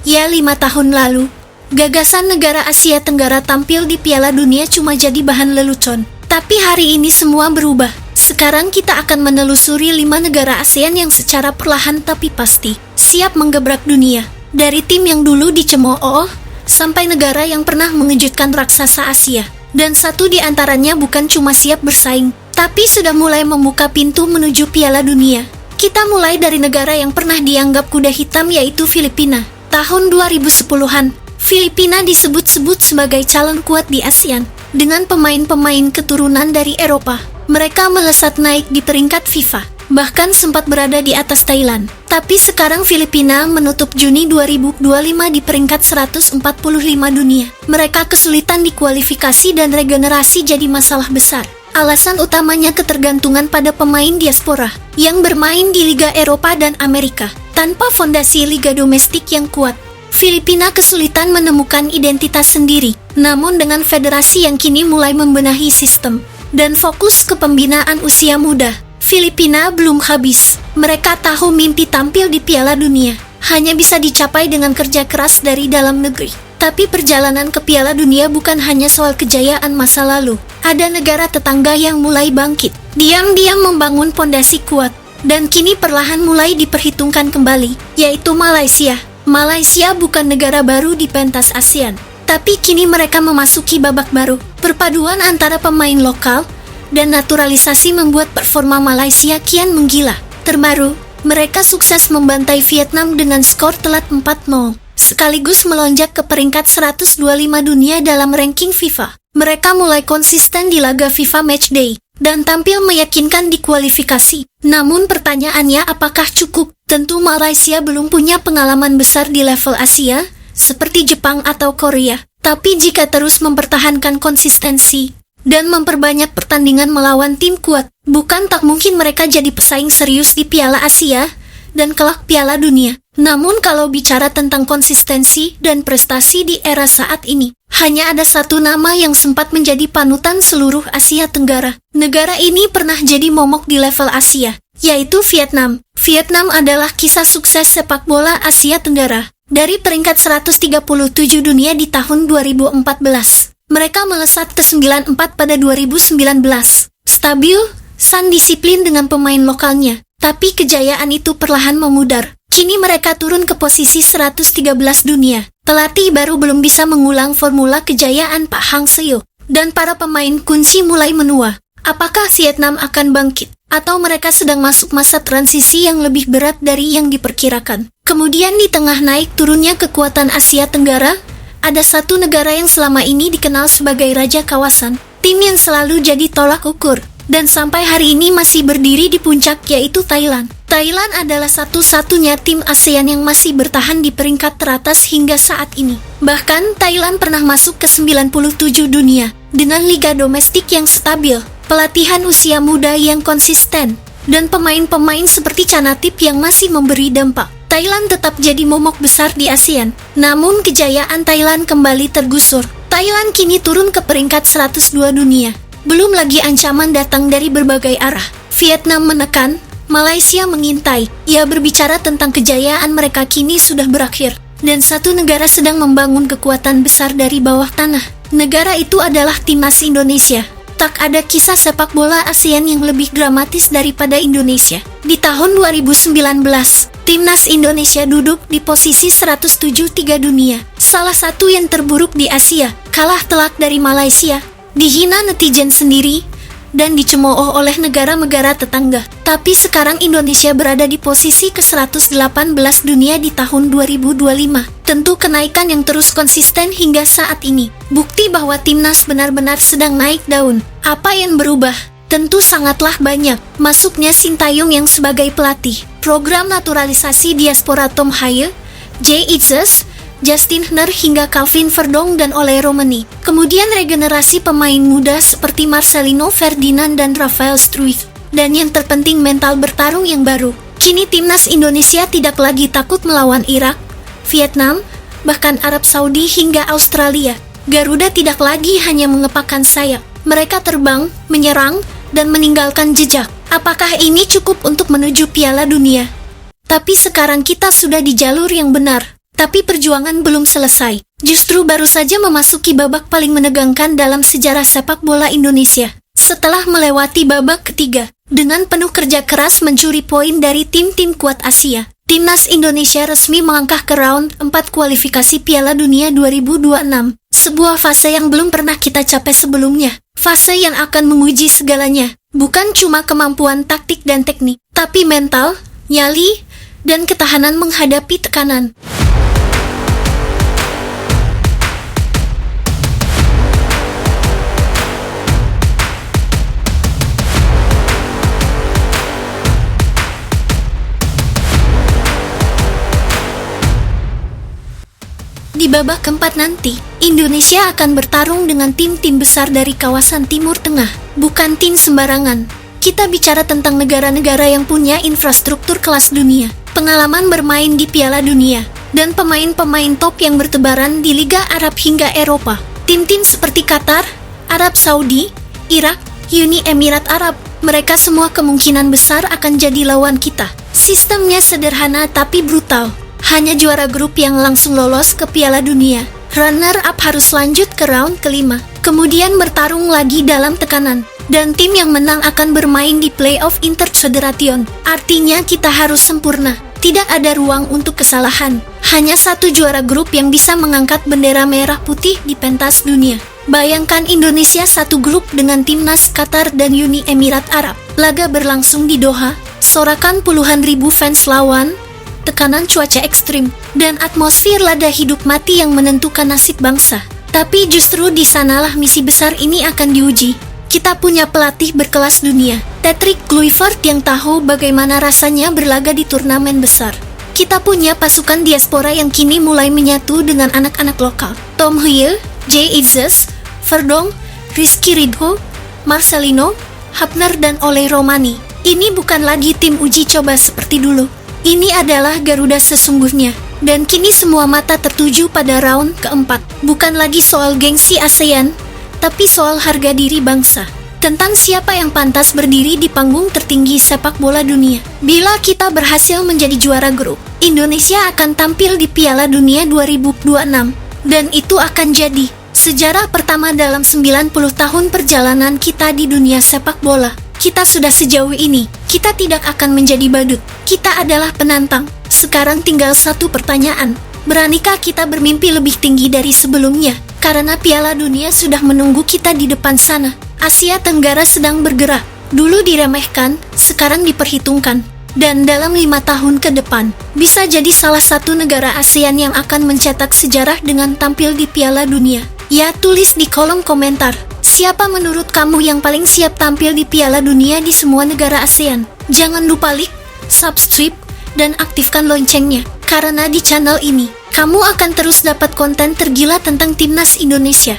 Ya, 5 tahun lalu, gagasan negara Asia Tenggara tampil di Piala Dunia cuma jadi bahan lelucon. Tapi hari ini semua berubah. Sekarang kita akan menelusuri 5 negara ASEAN yang secara perlahan tapi pasti siap menggebrak dunia. Dari tim yang dulu dicemooh, sampai negara yang pernah mengejutkan raksasa Asia. Dan satu di antaranya bukan cuma siap bersaing, tapi sudah mulai membuka pintu menuju Piala Dunia. Kita mulai dari negara yang pernah dianggap kuda hitam, yaitu Filipina. Tahun 2010-an, Filipina disebut-sebut sebagai calon kuat di ASEAN. Dengan pemain-pemain keturunan dari Eropa, mereka melesat naik di peringkat FIFA, bahkan sempat berada di atas Thailand. Tapi sekarang Filipina menutup Juni 2025 di peringkat 145 dunia. Mereka kesulitan di kualifikasi dan regenerasi jadi masalah besar. Alasan utamanya ketergantungan pada pemain diaspora yang bermain di Liga Eropa dan Amerika. Tanpa fondasi liga domestik yang kuat, Filipina kesulitan menemukan identitas sendiri. Namun dengan federasi yang kini mulai membenahi sistem dan fokus ke pembinaan usia muda, Filipina belum habis. Mereka tahu mimpi tampil di Piala Dunia hanya bisa dicapai dengan kerja keras dari dalam negeri. Tapi perjalanan ke Piala Dunia bukan hanya soal kejayaan masa lalu. Ada negara tetangga yang mulai bangkit, diam-diam membangun pondasi kuat, dan kini perlahan mulai diperhitungkan kembali, yaitu Malaysia. Malaysia bukan negara baru di pentas ASEAN, tapi kini mereka memasuki babak baru. Perpaduan antara pemain lokal dan naturalisasi membuat performa Malaysia kian menggila. Terbaru, mereka sukses membantai Vietnam dengan skor telak 4-0, sekaligus melonjak ke peringkat 125 dunia dalam ranking FIFA. Mereka mulai konsisten di laga FIFA Matchday dan tampil meyakinkan di kualifikasi. Namun pertanyaannya, apakah cukup? Tentu Malaysia belum punya pengalaman besar di level Asia, seperti Jepang atau Korea. Tapi jika terus mempertahankan konsistensi dan memperbanyak pertandingan melawan tim kuat, bukan tak mungkin mereka jadi pesaing serius di Piala Asia dan kelak Piala Dunia. Namun kalau bicara tentang konsistensi dan prestasi di era saat ini, hanya ada satu nama yang sempat menjadi panutan seluruh Asia Tenggara. Negara ini pernah jadi momok di level Asia, yaitu Vietnam. Vietnam adalah kisah sukses sepak bola Asia Tenggara. Dari peringkat 137 dunia di tahun 2014, mereka melesat ke 94 pada 2019. Stabil, san disiplin dengan pemain lokalnya. Tapi kejayaan itu perlahan memudar. Kini mereka turun ke posisi 113 dunia. Pelatih baru belum bisa mengulang formula kejayaan Pak Hang Seo, dan para pemain kunci mulai menua. Apakah Vietnam akan bangkit? Atau mereka sedang masuk masa transisi yang lebih berat dari yang diperkirakan? Kemudian di tengah naik turunnya kekuatan Asia Tenggara, ada satu negara yang selama ini dikenal sebagai raja kawasan. Tim yang selalu jadi tolak ukur, dan sampai hari ini masih berdiri di puncak, yaitu Thailand. Thailand adalah satu-satunya tim ASEAN yang masih bertahan di peringkat teratas hingga saat ini. Bahkan Thailand pernah masuk ke 97 dunia dengan liga domestik yang stabil, pelatihan usia muda yang konsisten, dan pemain-pemain seperti Chanatip yang masih memberi dampak. Thailand tetap jadi momok besar di ASEAN. Namun kejayaan Thailand kembali tergusur. Thailand kini turun ke peringkat 102 dunia. Belum lagi ancaman datang dari berbagai arah. Vietnam menekan, Malaysia mengintai. Ia berbicara tentang kejayaan mereka kini sudah berakhir, dan satu negara sedang membangun kekuatan besar dari bawah tanah. Negara itu adalah Timnas Indonesia. Tak ada kisah sepak bola ASEAN yang lebih dramatis daripada Indonesia. Di tahun 2019, Timnas Indonesia duduk di posisi 173 dunia. Salah satu yang terburuk di Asia, kalah telak dari Malaysia, dihina netizen sendiri, dan dicemooh oleh negara-negara tetangga. Tapi sekarang Indonesia berada di posisi ke-118 dunia di tahun 2025. Tentu kenaikan yang terus konsisten hingga saat ini. Bukti bahwa timnas benar-benar sedang naik daun. Apa yang berubah? Tentu sangatlah banyak. Masuknya Sintayong yang sebagai pelatih, program naturalisasi diaspora Tom Haye, Jay Itzes, Justin Hner hingga Calvin Verdong dan Ole Romani. Kemudian regenerasi pemain muda seperti Marcelino Ferdinand dan Rafael Struijk. Dan yang terpenting mental bertarung yang baru. Kini timnas Indonesia tidak lagi takut melawan Irak, Vietnam, bahkan Arab Saudi hingga Australia. Garuda tidak lagi hanya mengepakkan sayap. Mereka terbang, menyerang, dan meninggalkan jejak. Apakah ini cukup untuk menuju Piala Dunia? Tapi sekarang kita sudah di jalur yang benar. Tapi perjuangan belum selesai. Justru baru saja memasuki babak paling menegangkan dalam sejarah sepak bola Indonesia. Setelah melewati babak ketiga, dengan penuh kerja keras mencuri poin dari tim-tim kuat Asia, Timnas Indonesia resmi melangkah ke round 4 kualifikasi Piala Dunia 2026. Sebuah fase yang belum pernah kita capai sebelumnya. Fase yang akan menguji segalanya. Bukan cuma kemampuan taktik dan teknik, tapi mental, nyali, dan ketahanan menghadapi tekanan. Di babak keempat nanti, Indonesia akan bertarung dengan tim-tim besar dari kawasan Timur Tengah, bukan tim sembarangan. Kita bicara tentang negara-negara yang punya infrastruktur kelas dunia, pengalaman bermain di Piala Dunia, dan pemain-pemain top yang bertebaran di Liga Arab hingga Eropa. Tim-tim seperti Qatar, Arab Saudi, Irak, Uni Emirat Arab, mereka semua kemungkinan besar akan jadi lawan kita. Sistemnya sederhana tapi brutal. Hanya juara grup yang langsung lolos ke Piala Dunia. Runner-up harus lanjut ke round kelima. Kemudian bertarung lagi dalam tekanan. Dan tim yang menang akan bermain di playoff Interfederation. Artinya kita harus sempurna. Tidak ada ruang untuk kesalahan. Hanya satu juara grup yang bisa mengangkat bendera merah putih di pentas dunia. Bayangkan Indonesia satu grup dengan timnas Qatar dan Uni Emirat Arab. Laga berlangsung di Doha. Sorakan puluhan ribu fans lawan, tekanan cuaca ekstrim, dan atmosfer lada hidup mati yang menentukan nasib bangsa. Tapi justru di sanalah misi besar ini akan diuji. Kita punya pelatih berkelas dunia, Patrick Kluivert yang tahu bagaimana rasanya berlaga di turnamen besar. Kita punya pasukan diaspora yang kini mulai menyatu dengan anak-anak lokal. Tom Huyl, Jay Itzes, Verdong, Rizky Ridho, Marcelino, Hapner, dan Ole Romani. Ini bukan lagi tim uji coba seperti dulu. Ini adalah Garuda sesungguhnya, dan kini semua mata tertuju pada round keempat. Bukan lagi soal gengsi ASEAN, tapi soal harga diri bangsa. Tentang siapa yang pantas berdiri di panggung tertinggi sepak bola dunia. Bila kita berhasil menjadi juara grup, Indonesia akan tampil di Piala Dunia 2026. Dan itu akan jadi sejarah pertama dalam 90 tahun perjalanan kita di dunia sepak bola. Kita sudah sejauh ini, kita tidak akan menjadi badut. Kita adalah penantang. Sekarang tinggal satu pertanyaan. Beranikah kita bermimpi lebih tinggi dari sebelumnya? Karena Piala Dunia sudah menunggu kita di depan sana. Asia Tenggara sedang bergerak. Dulu diremehkan, sekarang diperhitungkan. Dan dalam 5 tahun ke depan, bisa jadi salah satu negara ASEAN yang akan mencetak sejarah dengan tampil di Piala Dunia. Ya, tulis di kolom komentar. Siapa menurut kamu yang paling siap tampil di Piala Dunia di semua negara ASEAN? Jangan lupa like, subscribe, dan aktifkan loncengnya. Karena di channel ini, kamu akan terus dapat konten tergila tentang Timnas Indonesia.